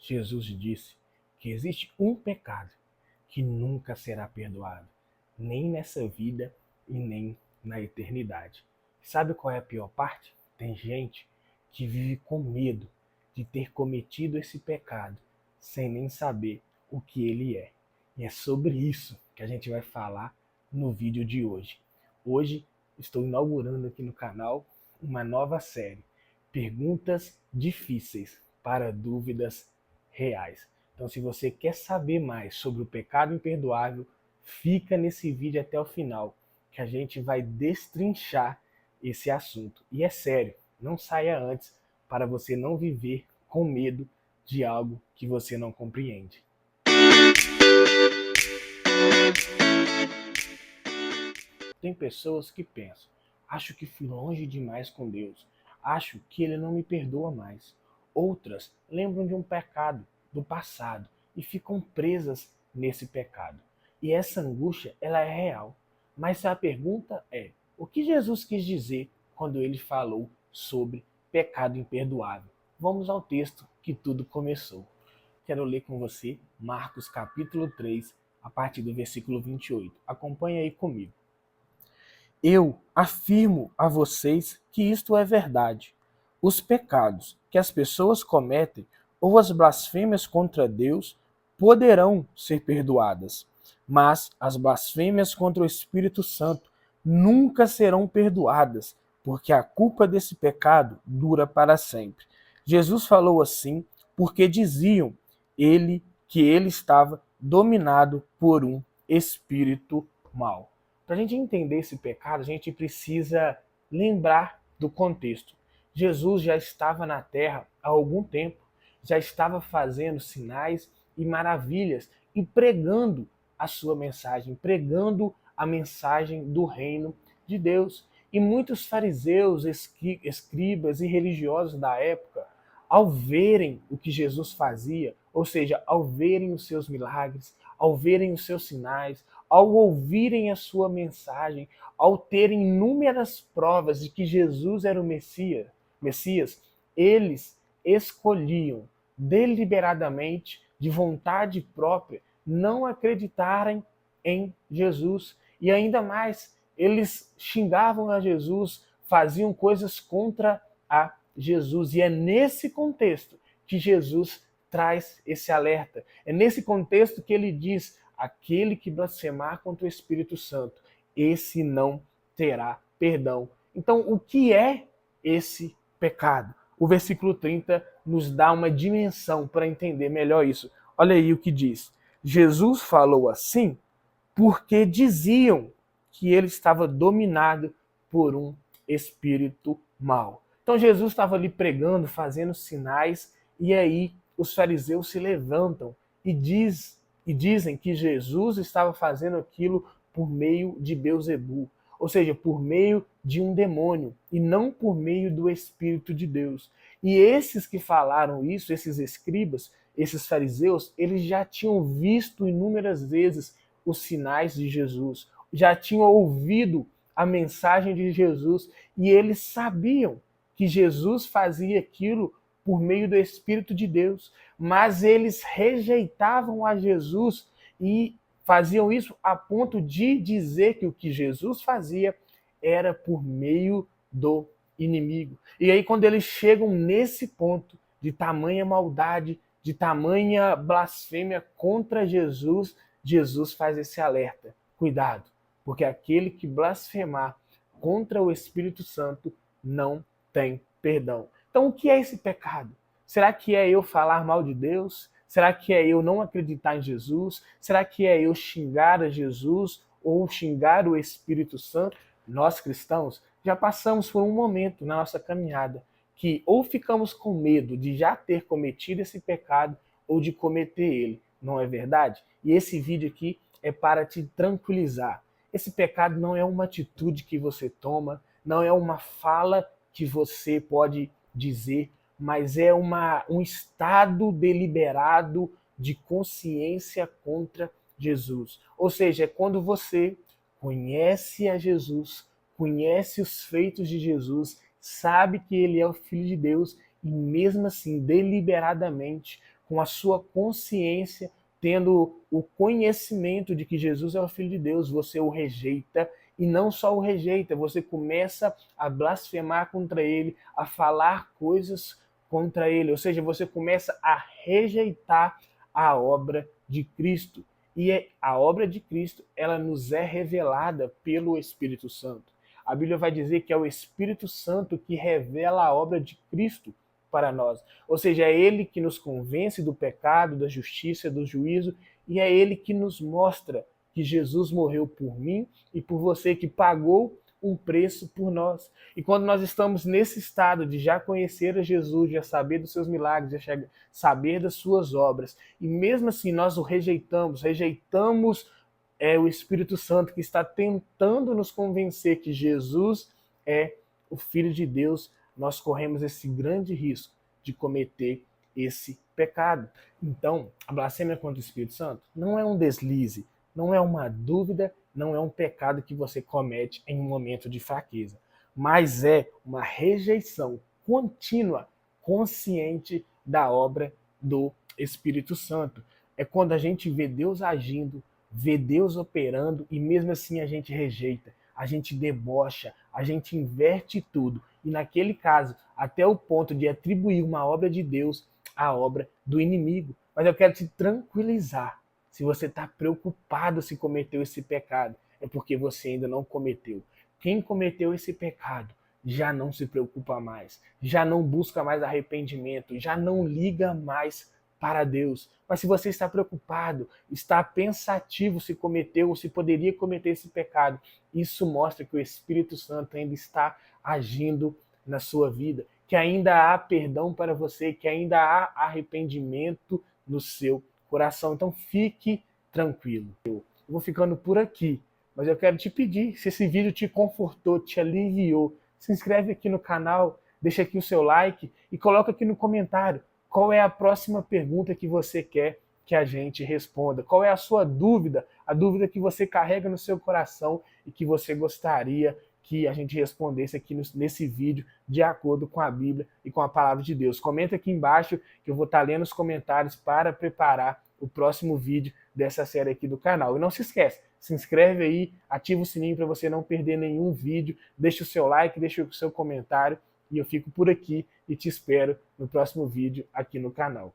Jesus disse que existe um pecado que nunca será perdoado, nem nessa vida e nem na eternidade. Sabe qual é a pior parte? Tem gente que vive com medo de ter cometido esse pecado sem nem saber o que ele é. E é sobre isso que a gente vai falar no vídeo de hoje. Hoje estou inaugurando aqui no canal uma nova série, Perguntas Difíceis para Dúvidas Reais. Então, se você quer saber mais sobre o pecado imperdoável, fica nesse vídeo até o final, que a gente vai destrinchar esse assunto. E é sério, não saia antes para você não viver com medo de algo que você não compreende. Tem pessoas que pensam, acho que fui longe demais com Deus, acho que Ele não me perdoa mais. Outras lembram de um pecado do passado e ficam presas nesse pecado. E essa angústia, ela é real. Mas a pergunta é, o que Jesus quis dizer quando Ele falou sobre pecado imperdoável? Vamos ao texto que tudo começou. Quero ler com você Marcos capítulo 3, a partir do versículo 28. Acompanhe aí comigo. Eu afirmo a vocês que isto é verdade. Os pecados que as pessoas cometem ou as blasfêmias contra Deus poderão ser perdoadas, mas as blasfêmias contra o Espírito Santo nunca serão perdoadas, porque a culpa desse pecado dura para sempre. Jesus falou assim porque diziam que ele estava dominado por um espírito mau. Para a gente entender esse pecado, a gente precisa lembrar do contexto. Jesus já estava na terra há algum tempo, já estava fazendo sinais e maravilhas e pregando a sua mensagem, pregando a mensagem do reino de Deus. E muitos fariseus, escribas e religiosos da época, ao verem o que Jesus fazia, ou seja, ao verem os seus milagres, ao verem os seus sinais, ao ouvirem a sua mensagem, ao terem inúmeras provas de que Jesus era o Messias, eles escolhiam deliberadamente, de vontade própria, não acreditarem em Jesus. E ainda mais, eles xingavam a Jesus, faziam coisas contra a Jesus. E é nesse contexto que Jesus traz esse alerta. É nesse contexto que ele diz: aquele que blasfemar contra o Espírito Santo, esse não terá perdão. Então, o que é esse pecado? O versículo 30 nos dá uma dimensão para entender melhor isso. Olha aí o que diz. Jesus falou assim porque diziam que ele estava dominado por um espírito mau. Então Jesus estava ali pregando, fazendo sinais, e aí os fariseus se levantam e dizem que Jesus estava fazendo aquilo por meio de Beelzebul, ou seja, por meio de um demônio, e não por meio do Espírito de Deus. E esses que falaram isso, esses escribas, esses fariseus, eles já tinham visto inúmeras vezes os sinais de Jesus, já tinham ouvido a mensagem de Jesus, e eles sabiam que Jesus fazia aquilo por meio do Espírito de Deus, mas eles rejeitavam a Jesus e faziam isso a ponto de dizer que o que Jesus fazia era por meio do inimigo. E aí, quando eles chegam nesse ponto de tamanha maldade, de tamanha blasfêmia contra Jesus, Jesus faz esse alerta. Cuidado, porque aquele que blasfemar contra o Espírito Santo não tem perdão. Então, o que é esse pecado? Será que é eu falar mal de Deus? Será que é eu não acreditar em Jesus? Será que é eu xingar a Jesus ou xingar o Espírito Santo? Nós cristãos já passamos por um momento na nossa caminhada que ou ficamos com medo de já ter cometido esse pecado ou de cometer ele. Não é verdade? E esse vídeo aqui é para te tranquilizar. Esse pecado não é uma atitude que você toma, não é uma fala que você pode dizer, mas é um estado deliberado de consciência contra Jesus. Ou seja, é quando você conhece a Jesus, conhece os feitos de Jesus, sabe que ele é o Filho de Deus e mesmo assim, deliberadamente, com a sua consciência, tendo o conhecimento de que Jesus é o Filho de Deus, você o rejeita, e não só o rejeita, você começa a blasfemar contra ele, a falar coisas contra ele, ou seja, você começa a rejeitar a obra de Cristo. E a obra de Cristo, ela nos é revelada pelo Espírito Santo. A Bíblia vai dizer que é o Espírito Santo que revela a obra de Cristo para nós. Ou seja, é ele que nos convence do pecado, da justiça, do juízo, e é ele que nos mostra que Jesus morreu por mim e por você, que pagou um preço por nós. E quando nós estamos nesse estado de já conhecer a Jesus, já saber dos seus milagres, já saber das suas obras, e mesmo assim nós o rejeitamos o Espírito Santo que está tentando nos convencer que Jesus é o Filho de Deus, nós corremos esse grande risco de cometer esse pecado. Então, a blasfêmia contra o Espírito Santo não é um deslize, não é uma dúvida, não é um pecado que você comete em um momento de fraqueza, mas é uma rejeição contínua, consciente da obra do Espírito Santo. É quando a gente vê Deus agindo, vê Deus operando e mesmo assim a gente rejeita, a gente debocha, a gente inverte tudo. E naquele caso, até o ponto de atribuir uma obra de Deus à obra do inimigo. Mas eu quero te tranquilizar. Se você está preocupado se cometeu esse pecado, é porque você ainda não cometeu. Quem cometeu esse pecado já não se preocupa mais, já não busca mais arrependimento, já não liga mais para Deus. Mas se você está preocupado, está pensativo se cometeu ou se poderia cometer esse pecado, isso mostra que o Espírito Santo ainda está agindo na sua vida, que ainda há perdão para você, que ainda há arrependimento no seu coração. Então fique tranquilo. Eu vou ficando por aqui, mas eu quero te pedir, se esse vídeo te confortou, te aliviou, se inscreve aqui no canal, deixa aqui o seu like e coloca aqui no comentário qual é a próxima pergunta que você quer que a gente responda. Qual é a sua dúvida, a dúvida que você carrega no seu coração e que você gostaria que a gente respondesse aqui nesse vídeo de acordo com a Bíblia e com a palavra de Deus. Comenta aqui embaixo que eu vou estar lendo os comentários para preparar o próximo vídeo dessa série aqui do canal. E não se esquece, se inscreve aí, ativa o sininho para você não perder nenhum vídeo, deixa o seu like, deixa o seu comentário e eu fico por aqui e te espero no próximo vídeo aqui no canal.